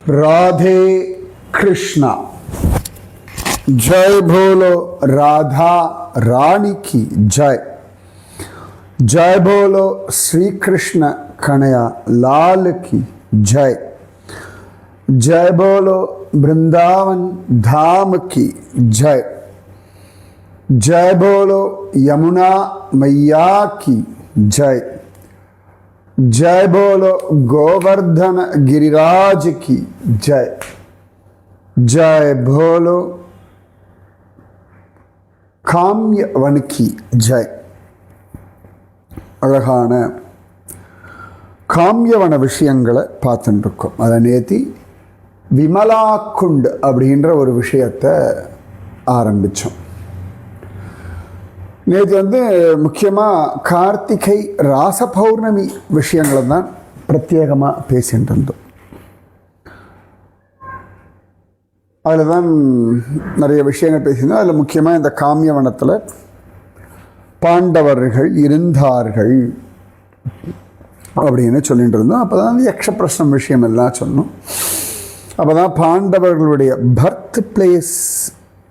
राधे कृष्णा। जय बोलो राधा रानी की जय। जय बोलो श्री कृष्ण कन्हैया लाल की जय। जय बोलो वृंदावन धाम की जय। जय बोलो यमुना मैया की जय। जय बोलो गोवर्धन गिरिराज की जय। जय बोलो काम्यवन की जय. அழகான காமியவன விஷயங்களை பார்த்துட்டு இருக்கோம். அதை நேத்தி விமலா குண்ட் அப்படின்ற ஒரு விஷயத்தை ஆரம்பித்தோம். நேற்று முக்கியமாக கார்த்திகை ராச பௌர்ணமி விஷயங்களை தான் பிரத்யேகமாக பேசிட்டு இருந்தோம். அதில் தான் நிறைய விஷயங்கள் பேசியிருந்தோம். அதில் முக்கியமாக இந்த காமியவனத்தில் பாண்டவர்கள் இருந்தார்கள் அப்படின்னு சொல்லிட்டு இருந்தோம். அப்போ தான் யக்ஷ பிரஷ்னம் விஷயம் எல்லாம் சொன்னோம். அப்போ தான் பாண்டவர்களுடைய பர்த் பிளேஸ்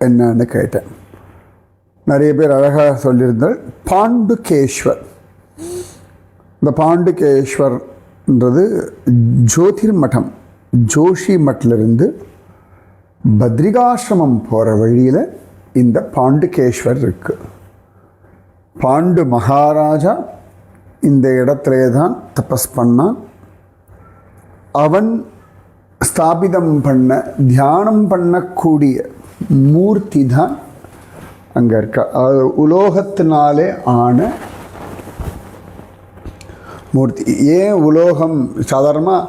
என்னன்னு கேட்டேன். நிறைய பேர் அழகாக சொல்லியிருந்தால் பாண்டுகேஸ்வர். இந்த பாண்டுகேஸ்வர்ன்றது ஜோதிர் மடம் ஜோஷி மட்டிலிருந்து பத்ரிகாசிரமம் போகிற வழியில் இந்த பாண்டுகேஸ்வர் இருக்குது. பாண்டு மகாராஜா இந்த இடத்துல தான் தபஸ் பண்ணான். அவன் ஸ்தாபிதம் பண்ண தியானம் பண்ணக்கூடிய மூர்த்தி தான் அங்கே இருக்க. அது உலோகத்தினாலே ஆன மூர்த்தி. ஏன் உலோகம் சாதாரணமாக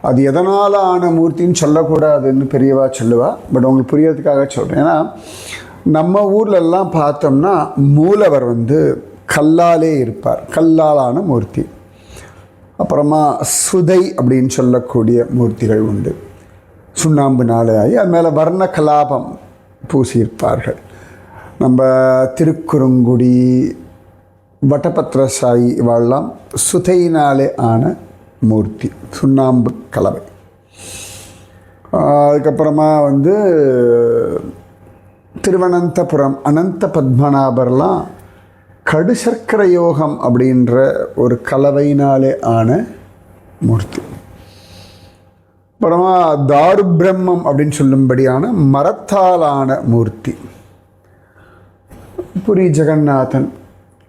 அது எதனால் ஆன மூர்த்தின்னு சொல்லக்கூடாதுன்னு பெரியவா சொல்லுவா. பட் உங்களுக்கு புரியறதுக்காக சொல்கிறேன். ஏன்னா நம்ம ஊர்லெல்லாம் பார்த்தோம்னா மூலவர் கல்லாலே இருப்பார், கல்லாலான மூர்த்தி. அப்புறமா சுதை அப்படின்னு சொல்லக்கூடிய மூர்த்திகள் உண்டு, சுண்ணாம்பு நாளையாகி அது மேலே வர்ண கலாபம் பூசியிருப்பார்கள். நம்ம திருக்குறுங்குடி வட்டபத்திரசாயி இவெல்லாம் சுதையினாலே ஆன மூர்த்தி, சுண்ணாம்பு கலவை. அதுக்கப்புறமா திருவனந்தபுரம் அனந்த பத்மநாபர்லாம் கடு சர்க்கரை யோகம் அப்படின்ற ஒரு கலவையினாலே ஆன மூர்த்தி. அப்புறமா தாரு பிரம்மம் அப்படின்னு சொல்லும்படியான மரத்தாலான மூர்த்தி புரி ஜெகநாதன்.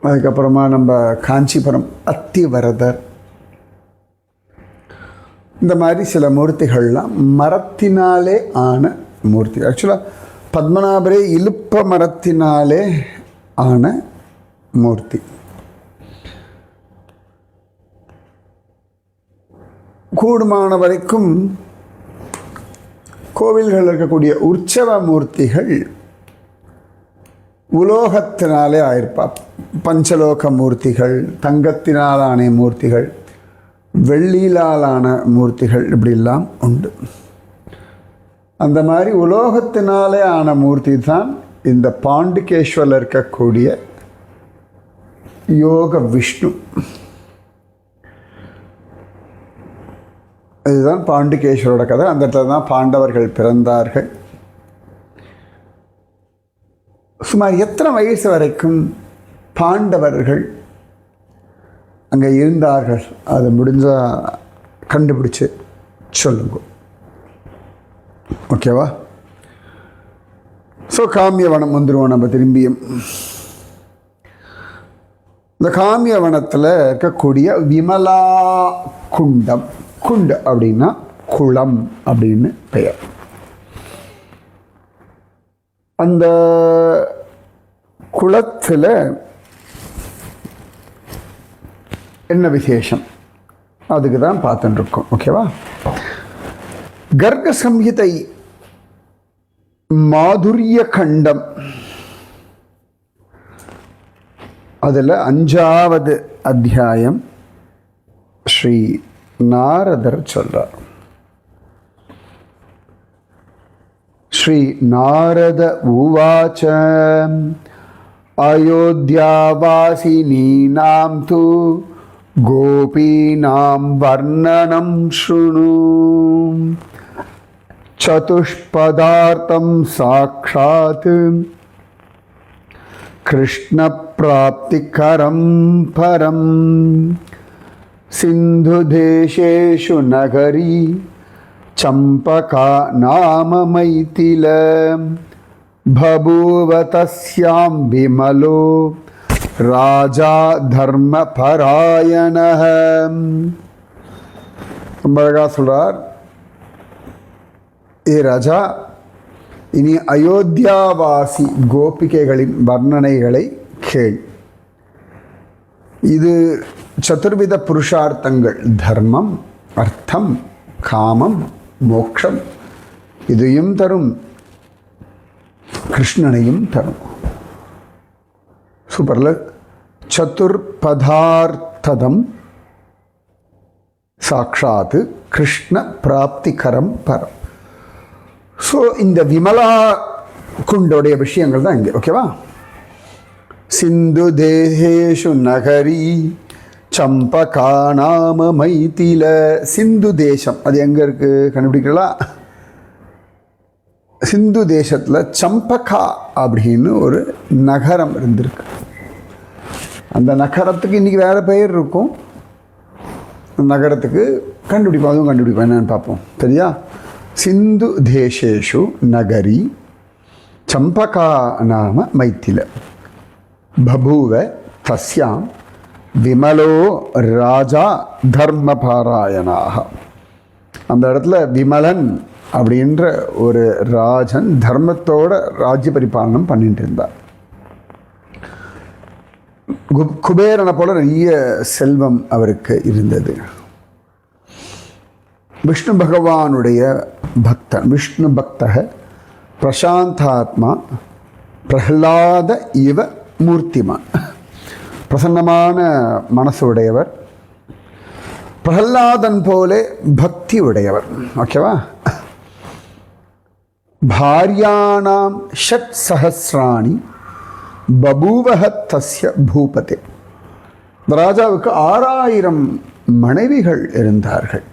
அதுக்கப்புறமா நம்ம காஞ்சிபுரம் அத்திவரதர். இந்த மாதிரி சில மூர்த்திகள்லாம் மரத்தினாலே ஆன மூர்த்தி. ஆக்சுவலாக பத்மநாபரே இலுப்ப மரத்தினாலே ஆன மூர்த்தி. கூடுமான வரைக்கும் கோவில்கள் இருக்கக்கூடிய உற்சவ மூர்த்திகள் உலோகத்தினாலே ஆயிருப்பா. பஞ்சலோக மூர்த்திகள், தங்கத்தினாலான மூர்த்திகள், வெள்ளியிலான மூர்த்திகள், இப்படிலாம் உண்டு. அந்த மாதிரி உலோகத்தினாலே ஆன மூர்த்தி தான் இந்த பாண்டுகேஸ்வரில் இருக்கக்கூடிய யோக விஷ்ணு. இதுதான் பாண்டுகேஸ்வரோட கதை. அந்த இடத்துல தான் பாண்டவர்கள் பிறந்தார்கள். சுமார் எத்தனை வயசு வரைக்கும் பாண்டவர்கள் அங்கே இருந்தார்கள்? அது முடிஞ்சால் கண்டுபிடிச்சு சொல்லுங்க. ஓகேவா? ஸோ காமியவனம் வந்துடுவோம் நம்ம திரும்பியும். இந்த காமியவனத்தில் இருக்கக்கூடிய விமலா குண்டம், குண்டு அப்படின்னா குளம் அப்படின்னு பெயர். அந்த குளத்தில் என்ன விசேஷம் அதுக்கு தான் பார்த்துட்டு இருக்கோம். ஓகேவா? கர்க சம்ஹிதை மாதுரிய கண்டம், அதில் 5வது அத்தியாயம் ஸ்ரீ நாரதர் சொல்றார். ஸ்ரீ நாரத உவாச்ச அயோத்யாவாசினீனாம் து கோபீனாம் வர்ணனம் ஸ்ருணு சதுஷ்பதார்த்தம் சாக்ஷாத் கிருஷ்ண பிராப்திகரம் பரம் சிந்து தேசேஷு நகரி சம்பகா நாம மைதில பபூவ தஸ்யாம் விமலோ ராஜா தர்ம பராயணஹ. ரொம்ப அழகா சொல்றார், ஏ ராஜா, இனி அயோத்தியாவாசி கோபிகைகளின் வர்ணனைகளை கேள். இது சதுர்வித புருஷார்த்தங்கள், தர்மம், அர்த்தம், காமம், மோக்ஷம், இதையும் தரும், கிருஷ்ணனையும் தரும். சூப்பர்ல. சதுர்பதார்த்ததம் சாக்ஷாத் கிருஷ்ண பிராப்திகரம் பரம். ஸோ இந்த விமலா குண்டோடைய விஷயங்கள் தான் இங்கே. ஓகேவா? சிந்து தேசேஷு நகரி சம்பகா நாம மைதில. சிந்து தேசம் அது எங்கே இருக்குது கண்டுபிடிக்கலாம்? சிந்து தேசத்தில் சம்பகா அப்படின்னு ஒரு நகரம் இருந்திருக்கு. அந்த நகரத்துக்கு இன்றைக்கி வேறு பெயர் இருக்கும். நகரத்துக்கு கண்டுபிடிப்போம், அதுவும் கண்டுபிடிப்போம், என்னென்னு பார்ப்போம். சரியா? சிந்து தேசேஷு நகரி சம்பகா நாம மைத்தில பபூவ தஸ்யாம் விமலோ ராஜா தர்மபாராயணாக. அந்த இடத்துல விமலன் அப்படின்ற ஒரு ராஜன் தர்மத்தோட ராஜ்ய பரிபாலனம் பண்ணிட்டு இருந்தார். குபேரனை போல நிறைய செல்வம் அவருக்கு இருந்தது. விஷ்ணு பகவானுடைய பக்தன், விஷ்ணு பக்தக பிரசாந்தாத்மா பிரஹ்லாத இவ மூர்த்திமான். பிரசன்னமான மனசு உடையவர், பிரஹ்லாதன் போலே பக்தி உடையவர். ஓகேவா? பாரியானாம் ஷட் சஹஸ்ராணி பபூவஹ தஸ்ய பூபதே. இந்த ராஜாவுக்கு 6000 மனைவிகள் இருந்தார்கள்.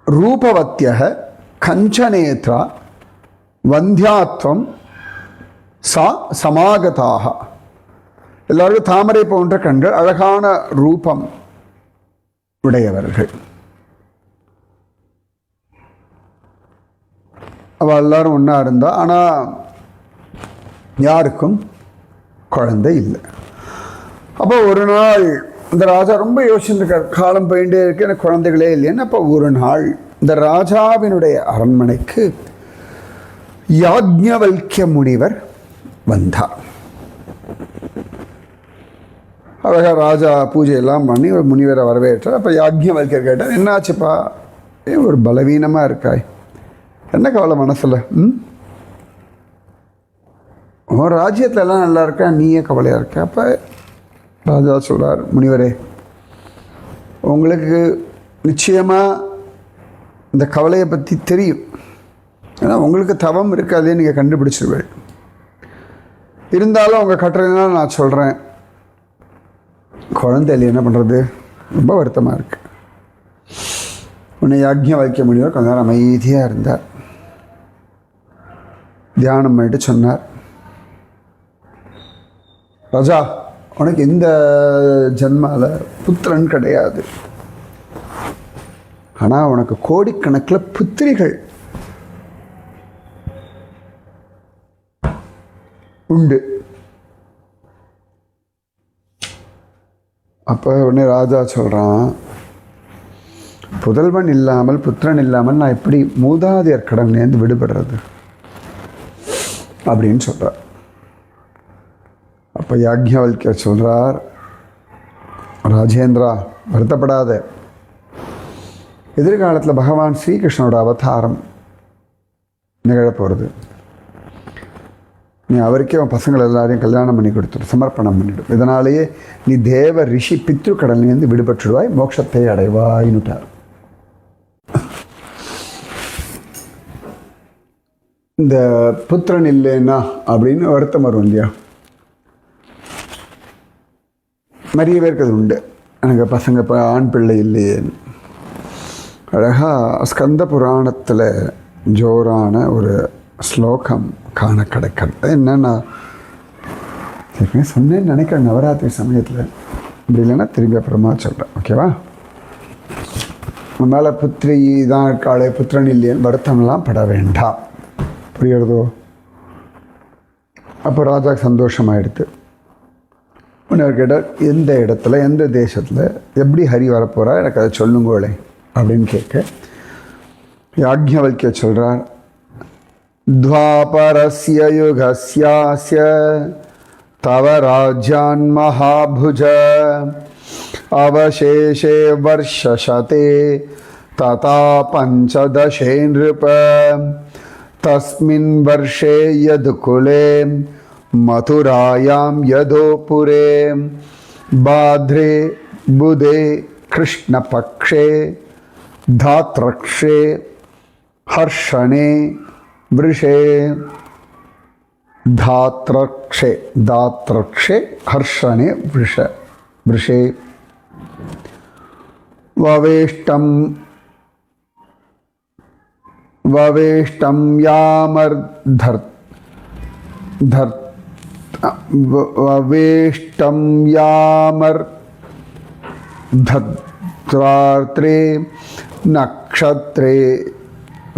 ரூபவத்யக கஞ்சநேத்ரா வந்தியாத்வம் சா சமாகதாக. எல்லாருக்கும் தாமரை போன்ற கண்கள், அழகான ரூபம் உடையவர்கள். அவள் எல்லாரும் ஒன்றா இருந்தா, ஆனால் யாருக்கும் குழந்தை இல்லை. அப்போ ஒரு நாள் இந்த ராஜா ரொம்ப யோசிச்சுருக்கார், காலம் போயிட்டே இருக்கு, எனக்கு குழந்தைகளே இல்லைன்னு. அப்போ ஒரு நாள் இந்த ராஜாவினுடைய அரண்மனைக்கு யாக்ஞவல்கிய முனிவர் வந்தார். அழகா ராஜா பூஜையெல்லாம் பண்ணி ஒரு முனிவரை வரவேற்றார். அப்போ யாக்ஞவல்கியர் கேட்டார், என்னாச்சுப்பா, ஏன் ஒரு பலவீனமாக இருக்காய், என்ன கவலை மனசில்? உன் ராஜ்யத்தில் எல்லாம் நல்லா இருக்கா, நீயே கவலையாக இருக்க? அப்போ ராஜா சொல்கிறார், முனிவரே, உங்களுக்கு நிச்சயமாக இந்த கவலையை பற்றி தெரியும். ஏன்னா உங்களுக்கு தவம் இருக்காதே, நீங்கள் கண்டுபிடிச்சிருவேன். இருந்தாலும் உங்கள் கட்டுரையினால் நான் சொல்கிறேன், குழந்தையில என்ன பண்ணுறது, ரொம்ப வருத்தமாக இருக்கு. உன்னை யாக்ஞவல்கிய முனிவர் கொஞ்ச நேரம் அமைதியாக இருந்தார். தியானம் பண்ணிட்டு சொன்னார், ராஜா, உனக்கு இந்த ஜென்மால புத்திரன் கிடையாது, ஆனால் உனக்கு கோடிக்கணக்கில் புத்திரிகள் உண்டு. அப்போ உடனே ராஜா சொல்கிறான், புதல்வன் இல்லாமல் புத்திரன் இல்லாமல் நான் எப்படி மூதாதையர் கடன்லேருந்து விடுபடுறது அப்படின்னு சொல்கிறார். அப்போ யாக்ஞவல்கியர் சொல்கிறார், ராஜேந்திரா, வருத்தப்படாத, எதிர்காலத்தில் பகவான் ஸ்ரீகிருஷ்ணனோட அவதாரம் நிகழப்போகிறது. நீ அவருக்கே அவன் பசங்கள் எல்லாரையும் கல்யாணம் பண்ணி கொடுத்துட்டு சமர்ப்பணம் பண்ணிவிடும். இதனாலேயே நீ தேவ ரிஷி பித்ரு கடன்லேருந்து விடுபட்டுடுவாய், மோட்சத்தை அடைவாயின்னுட்டார். இந்த புத்திரன் இல்லைன்னா அப்படின்னு வருத்தம் வரும் இல்லையா? நிறைய பேருக்கு அது உண்டு, எனக்கு பசங்க இப்போ ஆண் பிள்ளை இல்லையேன்னு. அழகாக ஸ்கந்த புராணத்தில் ஜோரான ஒரு ஸ்லோகம் காண கிடைக்கிறது. என்னென்னா சொன்னேன்னு நினைக்கிறேன் நவராத்திரி சமயத்தில், இப்படி இல்லைன்னா திரும்பி அப்புறமா சொல்கிறேன். ஓகேவா? மேலே புத்திரி தான் இருக்காளே புத்திரன் இல்லையேன்னு வருத்தம்லாம் பட வேண்டாம். புரியுறதோ? அப்போ ராஜாவுக்கு சந்தோஷமாயிடுது. இன்னொரு கேட்ட எந்த இடத்துல எந்த தேசத்தில் எப்படி ஹரி வரப்போகிறா எனக்கு அதை சொல்லுங்கோளே அப்படின்னு கேட்க யாக்ஞவல்கிய சொல்கிறார், துவாபரஸ்ய யுகஸ்யாஸ்ய தவ ராஜ்யான் மகாபுஜ அவசேஷே வர்ஷசதே ததா பஞ்சதசே நிருப தஸ்மின் வர்ஷே யதுகுலே மதுராயாம் யதோபுரே பாத்ரே புதே கிருஷ்ணபக்ஷே தாத்ரக்ஷே ஹர்ஷணே விருஷே தாத்ரக்ஷே தாத்ரக்ஷே ஹர்ஷணே விருஷே வவேஷ்டம் யாமர்த்ராத்ரே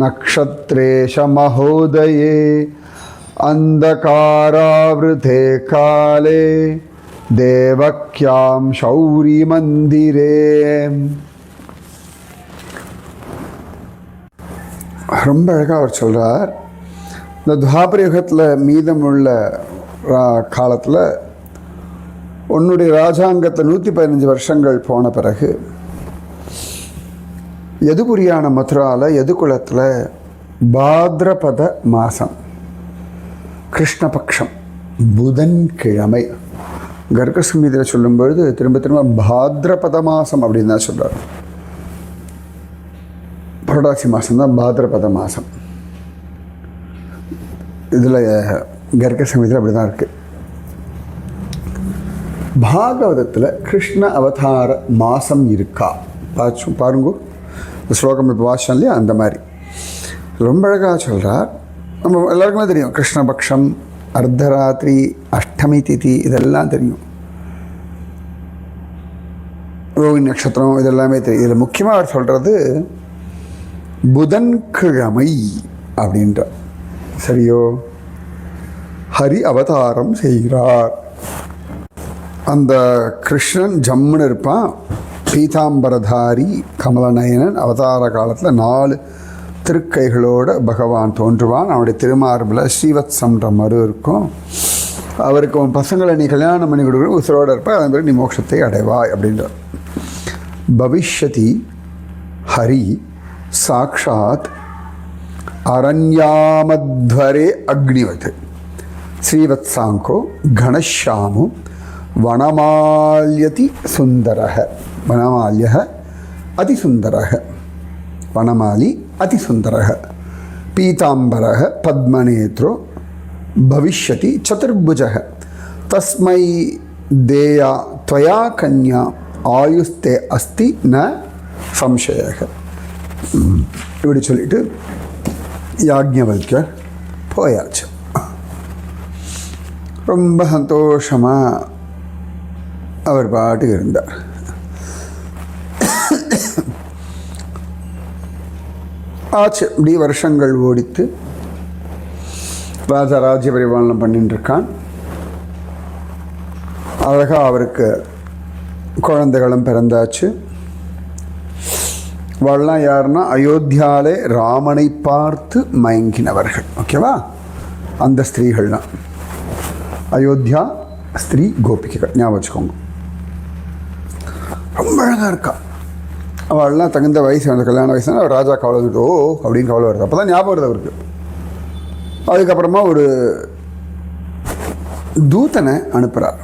நக்ஷத்ரேஷ மஹோதயே அந்தகாராவ்ருதே காலே தேவக்யாம் சௌரி மந்திரே. ரொம்ப அழகாக அவர் சொல்கிறார், இந்த துவாபர யுகத்தில் மீதமுள்ள காலத்தில் உன்னுடைய ராஜாங்கத்தில் 115 வருஷங்கள் போன பிறகு யதுபுரியான மதுராவில் யதுகுலத்தில் பாத்ரபத மாதம் கிருஷ்ணபக்ஷம் புதன்கிழமை, கர்க்க சம்ஹிதையில் சொல்லும்பொழுது திரும்ப திரும்ப பாத்ரபத மாதம் அப்படின்னு தான் சொல்கிறார். புரட்டாசி மாதம் தான் பாத்ரபத மாதம். இதில் கர்க்க சம்ஹிதையில் அப்படி தான் இருக்குது. பாகவதத்தில் கிருஷ்ண அவதார மாதம் இருக்கா பாருங்க. இந்த ஸ்லோகம் இப்போ வாசம் இல்லையா, அந்த மாதிரி ரொம்ப அழகாக சொல்கிறார். நம்ம எல்லாருக்குமே தெரியும் கிருஷ்ணபக்ஷம், அர்த்தராத்திரி, அஷ்டமி திதி இதெல்லாம் தெரியும். ரோஹிணி நட்சத்திரம் இதெல்லாமே தெரியும். இதில் முக்கியமாக அவர் சொல்கிறது புதன்கிழமை அப்படின்ற. சரியோ? ஹரி அவதாரம் செய்கிறார். அந்த கிருஷ்ணன் ஜம்முன்னு இருப்பான், பீதாம்பரதாரி கமலநயனன். அவதார காலத்தில் 4 திருக்கைகளோடு பகவான் தோன்றுவான். அவனுடைய திருமார்பில் ஸ்ரீவத்சம்ன்ற மரு இருக்கும். அவருக்கு உன் பசங்களை நீ கல்யாணம் பண்ணி கொடுக்கணும், உசுரோடு இருப்பாய், அதன் பிறகு நீ மோட்சத்தை அடைவாய் அப்படின்றார். பவிஷ்யதி ஹரி சாக்ஷாத் அரண்யாமத்வரே அக்னிவத் ஸ்ரீவத்சாங்கோ கணஷாமு வனமால்யதி சுந்தரஹ. வனமால்யः அதிசுந்தரः. வனமாலி அதிசுந்தரः. பீதாம்பரः பத்மநேத்ரோ பவிஷ்யதி சதுர்புஜः. தஸ்மை தேயா त्वया கன்யா ஆயுஸ்தே அஸ்தி ந சம்சயः. இப்படி சொல்லிட்டு யாக்ஞவல்கியர் போயாச்சு. ரொம்ப சந்தோஷமாக அவர் பாட்டுக்கு இருந்தார். ஆச்சு. இப்படி வருஷங்கள் ஓடித்து ராஜா ராஜ்ய பரிபாலனம் பண்ணிட்டு இருக்கான். அழகாக அவருக்கு குழந்தைகளும் பிறந்தாச்சு. வாழலாம் யாருன்னா அயோத்தியாலே ராமனை பார்த்து மயங்கினவர்கள். ஓகேவா? அந்த ஸ்திரீகள்லாம் அயோத்தியா ஸ்திரீ கோபிகைகள், ஞாபகம் வச்சுக்கோங்க. ரொம்ப அழகாக இருக்கா. அவள்லாம் தகுந்த வயசு, அந்த கல்யாண வயசு. அவர் ராஜா கவலை வந்துட்டு ஓ அப்படின்னு கவலை வருது. அப்போ தான் ஞாபகம் வருது அவருக்கு. அதுக்கப்புறமா ஒரு தூதனை அனுப்புகிறார்.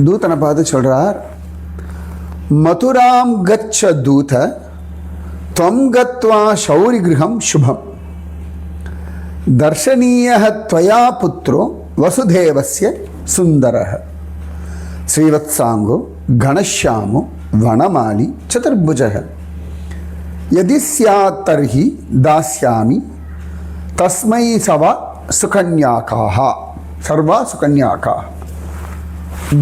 தூதனை பார்த்து சொல்கிறார், மதுராம் கச்ச தூத त्वं गत्वा शौरि गृहं शुभं दर्शनीयः त्वया पुत्रो वसुदेवस्य सुन्दरः श्रीवत्सांगो கணஷ்யாமோ வனமாலி சதுர்புஜக யதி ஸ்யாத் தர்ஹி தாஸ்யாமி தஸ்மை சவா சுகன்யாக்காக சர்வா சுகன்யாக்கா.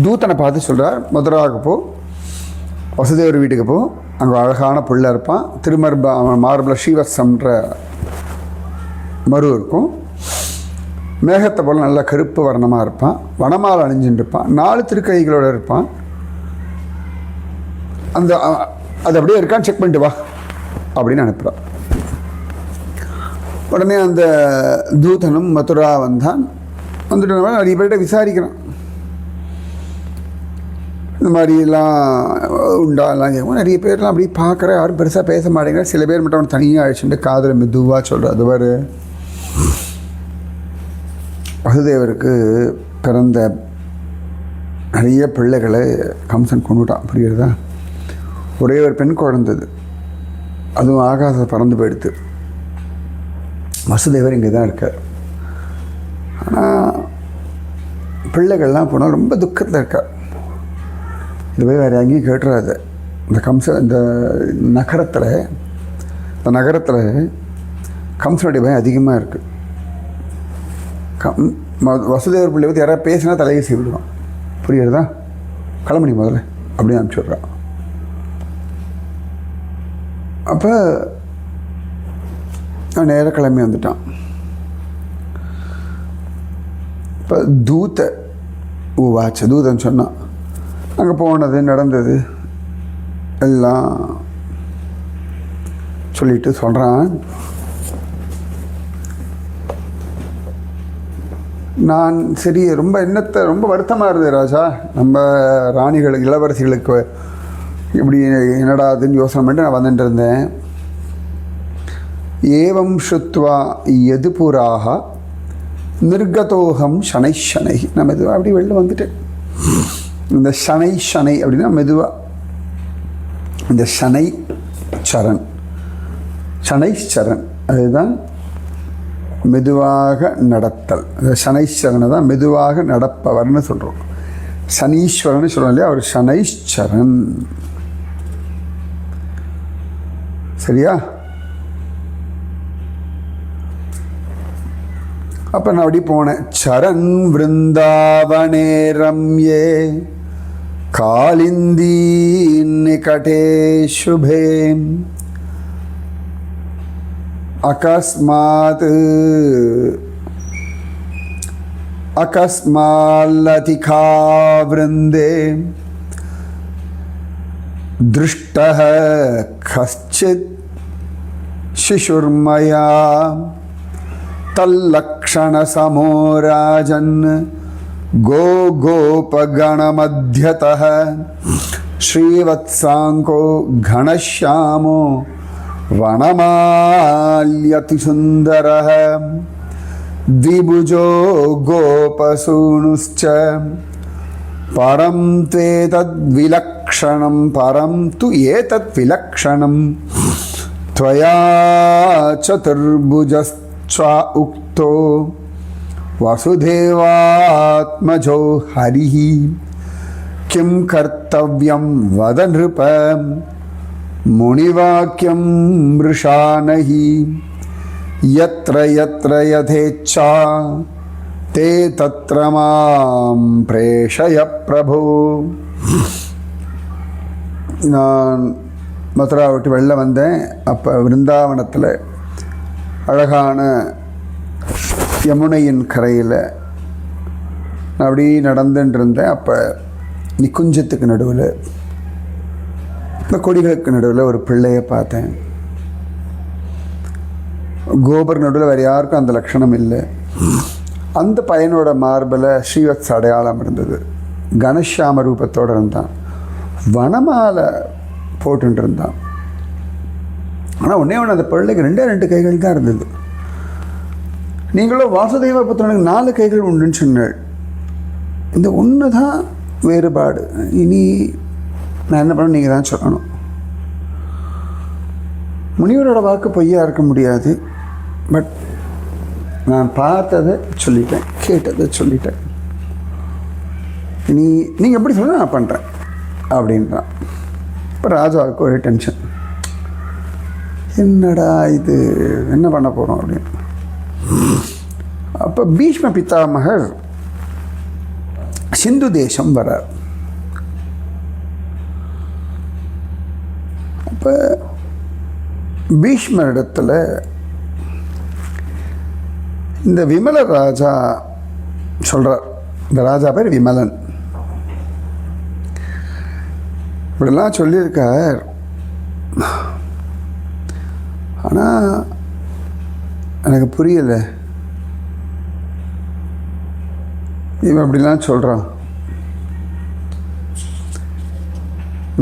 தூதனை பார்த்து சொல்கிறார், மதுராவுக்கு போ, வசுதேவர் வீட்டுக்கு போ, அங்கே அழகான புள்ள இருப்பான், மார்பில் ஸ்ரீவத்சம்ன்ற மரு இருக்கும், மேகத்தை போல் நல்ல கருப்பு வர்ணமாக இருப்பான், வனமால் அணிஞ்சுட்டு இருப்பான், 4 திருக்கைகளோடு இருப்பான். அந்த அது அப்படியே இருக்கான்னு செக் பண்ணிட்டு வா அப்படின்னு அனுப்புகிறான். உடனே அந்த தூதனும் மதுரா வந்தான். வந்துட்டு நிறைய பேர்கிட்ட விசாரிக்கிறான், இந்த மாதிரிலாம் உண்டாலாம் கேட்கும். நிறைய பேர்லாம் அப்படி பார்க்குற, யாரும் பெருசாக பேச மாட்டேங்கிற. சில பேர் மட்டும் அவன் தனியாக அழிச்சுட்டு காதில் மெதுவாக சொல்கிற. அது வரு வசுதேவருக்கு பிறந்த நிறைய பிள்ளைகளை கம்சன் கொண்டுட்டான், புரியுறதா? ஒரே ஒரு பெண் குழந்தது, அதுவும் ஆகாசத்தை பறந்து போயிடுது. வசுதேவர் இங்கே தான் இருக்கார். ஆனால் பிள்ளைகள்லாம் போனால் ரொம்ப துக்கத்தில் இருக்கார். இது போய் வேறு எங்கேயும் கேட்டுறாது. இந்த நகரத்தில் கம்சனுடைய பயம் அதிகமாக இருக்குது. வசுதேவர் பிள்ளை பற்றி யாராவது பேசினா தலையை செய்விடுவான், புரியுறதா? கிளம்பி முதல்ல அப்படின்னு அனுப்பிச்சுட்றான். அப்போ அவன் நேராக கிளம்பி வந்துட்டான். இப்போ தூதன் சொன்னான், அங்கே போனது நடந்தது எல்லாம் சொல்லிட்டு சொல்கிறான். நான் சரி, ரொம்ப வருத்தமாக இருந்தது ராஜா. நம்ம ராணிகளுக்கு, இளவரசிகளுக்கு இப்படி என்னடா அதுன்னு யோசனை பண்ணிட்டு நான் வந்துட்டு இருந்தேன். ஏவம் ஸ்ருத்வா யதுபுராக நிர்கதோகம் ஷனை ஷனை. நான் மெதுவாக அப்படி வெளில வந்துட்டேன். இந்த ஷனை அப்படின்னா மெதுவாக, இந்த சரண் அதுதான் மெதுவாக நடத்தல். இந்த சனைச்சரனை தான் மெதுவாக நடப்பவர்னு சொல்கிறோம். சனீஸ்வரன் சொல்கிறோம் இல்லையா, அவர் சனைச்சரன். சரியா? அப்போ நான் அப்படி போனேன். சரண் விருந்தாவனே ரம்யே காளிந்தி நிகடே சுபே அகஸ்மால்லதிகா விருந்தே திருஷ்டः கஷ்சித் சிசுர்மயா தல்லக்ஷணசமோ ராஜன் கோபகணமத்யதः ஸ்ரீவத்சாங்கோ கணஷ்யாமோ வனமால்யதிசுந்தரः द्विभुजो गोपसूनुश्च परं तु एतद्विलक्षणं त्वया चतुर्भुजश्च उक्तो वसुदेवात्मजो हरिः किं कर्तव्यं वद नृप मुनिवाक्यं मृषा नहि यत्र यत्र यथेच्छा ते तत्र मां प्रेषय प्रभो. நான் மதுரா விட்டு வெளில வந்தேன். அப்போ விருந்தாவனத்தில் அழகான யமுனையின் கரையில் நான் அப்படி நடந்துட்டு இருந்தேன். அப்போ நிக்குஞ்சத்துக்கு நடுவில், இந்த கொடிகளுக்கு நடுவில் ஒரு பிள்ளையை பார்த்தேன். கோபர் நடுவில் வேறு யாருக்கும் அந்த லட்சணம் இல்லை. அந்த பையனோட மார்பில் ஸ்ரீவத்ஸ் அடையாளம் இருந்தது. கணஷ்யாம ரூபத்தோடு இருந்தான். வனமாலை போட்டுட்டு இருந்தான். ஆனால் ஒன்றே அந்த பிள்ளைக்கு 2 கைகள் தான் இருந்தது. நீங்களும் வாசுதேவ புத்திரனுக்கு 4 கைகள் உண்டுன்னு சொன்னாள். இந்த ஒன்று தான் வேறுபாடு. இனி நான் என்ன பண்ண, நீங்கள் தான் சொல்லணும். முனிவரோட வாக்கு பொய்யா இருக்க முடியாது. பட் நான் பார்த்ததை சொல்லிட்டேன், கேட்டதை சொல்லிட்டேன். இனி நீங்கள் எப்படி சொல்ல நான் பண்ணுறேன். அப்படின்றான். இப்போ ராஜாவுக்கு ஒரு டென்ஷன், என்னடா இது, என்ன பண்ண போகிறோம் அப்படின்னு. அப்போ பீஷ்ம பிதாமகர் சிந்து தேசம் வரார். அப்போ பீஷ்மரிடத்தில் இந்த விமல ராஜா சொல்கிறார். இந்த ராஜா பேர் விமலன். இப்படிலாம் சொல்லியிருக்கார். ஆனால் எனக்கு புரியலை, இவன் அப்படிலாம் சொல்கிறான்.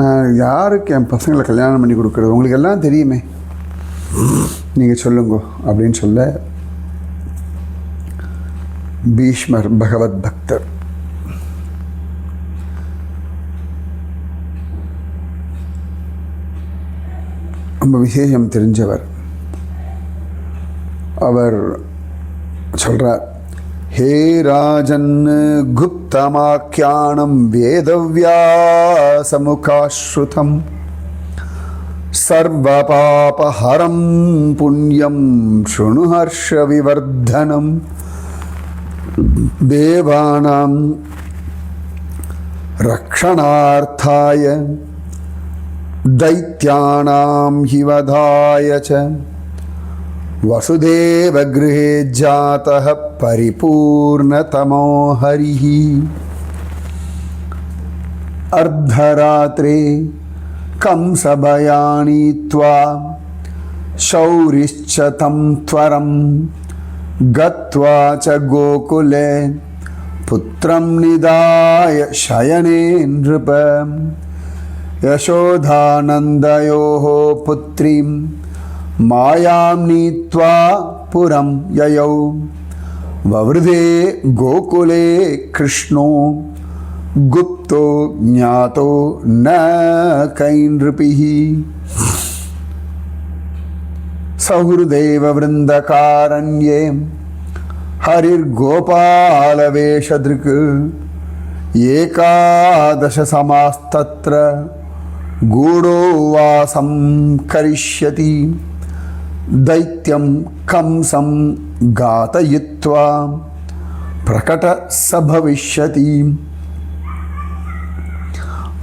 நான் யாருக்கு என் பசங்களை கல்யாணம் பண்ணி கொடுக்குறது, உங்களுக்கு எல்லாம் தெரியுமே, நீங்கள் சொல்லுங்க அப்படின்னு சொல்ல பீஷ்மர் பகவத் பக்தர். ரொம்ப விசேஷம் தெரிஞ்சவர். அவர் சொல்கிறார், ஹே ராஜன் குப்தமாக்கியானம் வேதவ்யாசமுகாஸ்ருதம் சர்வபாபஹரம் புண்ணியம் ஸ்ருணு ஹர்ஷவிவர்தனம் தேவானாம் ரக்ஷணார்த்தாய दैत्यानां हि वधाय च वसुदेवगृहे जातः परिपूर्णतमो हरिः अर्धरात्रे कंसभयानीत्वा शौरिश्च तं त्वरं गत्वा च गोकुले पुत्रं निधाय शयने नृपम् यशोधानन्दयोः पुत्रीं मायां नीत्वा पुरं ययौ ववृधे गोकुले कृष्णो गुप्तो ज्ञातो न कैनृपिः सहृदेववृन्दकारण्ये हरिर्गोपालवेषदृक् एकादशसमास्तत्र गूढो वासं करिष्यति दैत्यं कंसं घातयित्वा प्रकटः स भविष्यति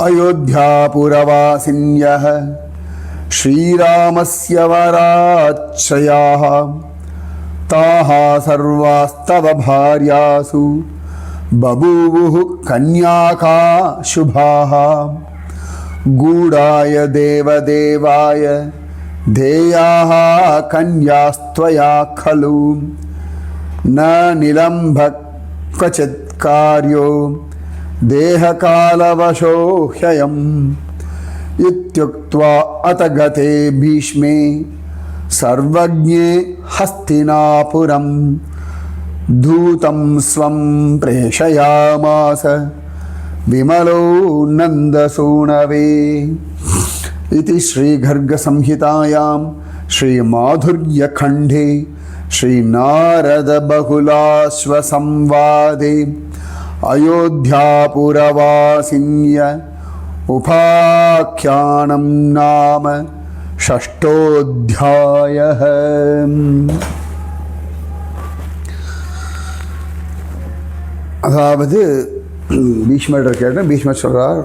अयोध्यापुरवासिन्यः श्रीरामस्य वराच्छयाः ताः सर्वास्तव भार्यासु बभूवुः कन्याका शुभाः गूढाय देवदेवाय धेयाः कन्यास्त्वया खलु न निलम्भ क्वचित् कार्यो देहकालवशो ह्ययम् इत्युक्त्वा अत गते भीष्मे सर्वज्ञे हस्तिनापुरम् दूतं स्वं प्रेषयामास विमलो नन्दसूनवे इति श्रीगर्गसंहितायां श्रीमाधुर्यखण्डे श्रीनारदबहुलाश्वसंवादे अयोध्यापुरवासिन्य उपाख्यानं नाम षष्ठोऽध्यायः. அதாவது பீஷ்மர் கேட்டேன். பீஷ்மர் சொல்கிறார்,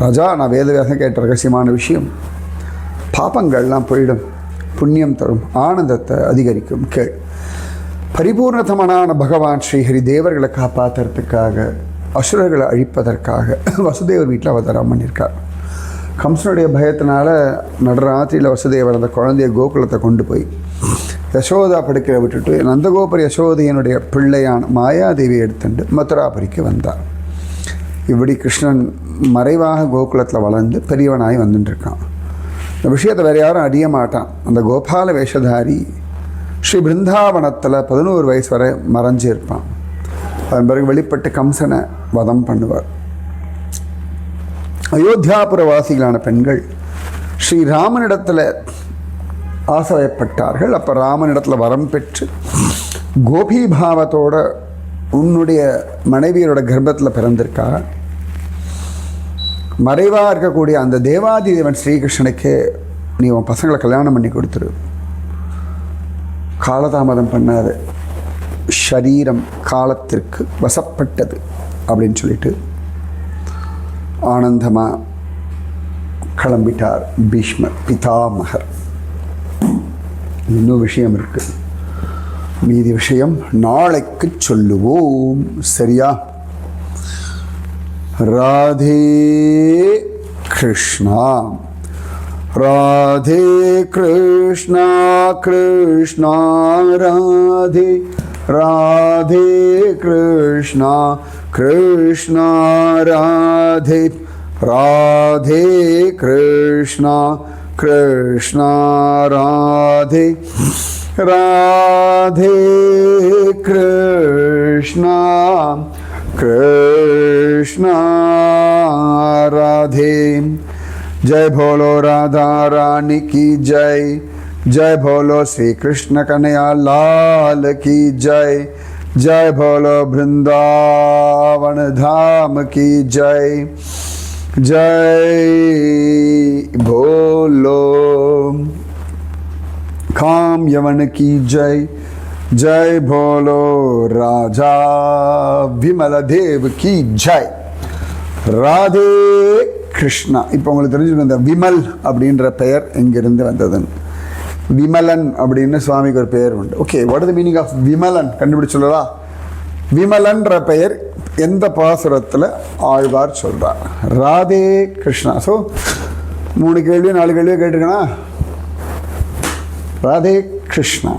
ராஜா, நான் வேதவியாசம் கேட்ட ரகசியமான விஷயம், பாப்பங்கள்லாம் போயிடும், புண்ணியம் தரும், ஆனந்தத்தை அதிகரிக்கும். கேள். பரிபூர்ணதமனான பகவான் ஸ்ரீஹரி தேவர்களை காப்பாற்றுறதுக்காக, அசுரர்களை அழிப்பதற்காக வசுதேவர் வீட்டில் அவதாரம் பண்ணியிருக்கார். கம்சனுடைய பயத்தினால நடராத்திரியில் வசுதேவர் அந்த குழந்தைய கோகுலத்தை கொண்டு போய் யசோதா படுக்கையை விட்டுட்டு நந்தகோபர் யசோதையனுடைய பிள்ளையான மாயாதேவி எடுத்துட்டு மதுராபுரிக்கு வந்தார். இப்படி கிருஷ்ணன் மறைவாக கோகுலத்தில் வளர்ந்து பெரியவனாகி வந்துட்டுருக்கான். இந்த விஷயத்தை வேறு யாரும் அறிய மாட்டான். அந்த கோபால வேஷதாரி ஸ்ரீ பிருந்தாவனத்தில் 11 வயசு வரை மறைஞ்சு இருப்பான். அதன் பிறகு வெளிப்பட்டு கம்சனை வதம் பண்ணுவார். அயோத்தியாபுரவாசிகளான பெண்கள் ஸ்ரீராமனிடத்தில் ஆசைப்பட்டார்கள். அப்போ ராமனிடத்தில் வரம் பெற்று கோபீபாவத்தோட உன்னுடைய மனைவியரோட கர்ப்பத்தில் பிறந்திருக்கா, மறைவாக இருக்கக்கூடிய அந்த தேவாதி தேவன் ஸ்ரீகிருஷ்ணனுக்கு நீ உன் பசங்களை கல்யாணம் பண்ணி கொடுத்துரு, காலதாமதம் பண்ணாது, ஷரீரம் காலத்திற்கு வசப்பட்டது அப்படின்னு சொல்லிட்டு ஆனந்தமாக கிளம்பிட்டார் பீஷ்மர் பிதாமகர். இன்னும் விஷயம் இருக்கு, மீதி விஷயம் நாளைக்கு சொல்லுவோம். சரியா? ராதே கிருஷ்ணா ராதே கிருஷ்ணா கிருஷ்ணா ராதே ராதே கிருஷ்ணா கிருஷ்ணா ராதே ராதே கிருஷ்ணா கிருஷ்ணா ராதே ராதே கிருஷ்ணா கிருஷ்ணா ராதே. जय भोलो राधा रानी की जय, जय भोलो श्री कृष्ण कन्हैया लाल की जय, जय भोलो वृंदावन धाम की जय, जय भोलो काम यवन की जय, जय भोलो राजा विमल देव की जय. राधे கிருஷ்ணா. இப்போ உங்களுக்கு தெரிஞ்சுக்கணும் இந்த விமல் அப்படின்ற பெயர் எங்கிருந்து வந்ததுன்னு. விமலன் அப்படின்னு சுவாமிக்கு ஒரு பெயர் உண்டு. Okay, what is the meaning of Vimalan கண்டுபிடிச்சு சொல்லலா? விமலன்ற பெயர் எந்த பாசுரத்தில் ஆழ்வார் சொல்கிறார்? ராதே கிருஷ்ணா. ஸோ 3 கேள்வியோ 4 கேள்வியோ கேட்டிருக்கேனா? ராதே கிருஷ்ணா.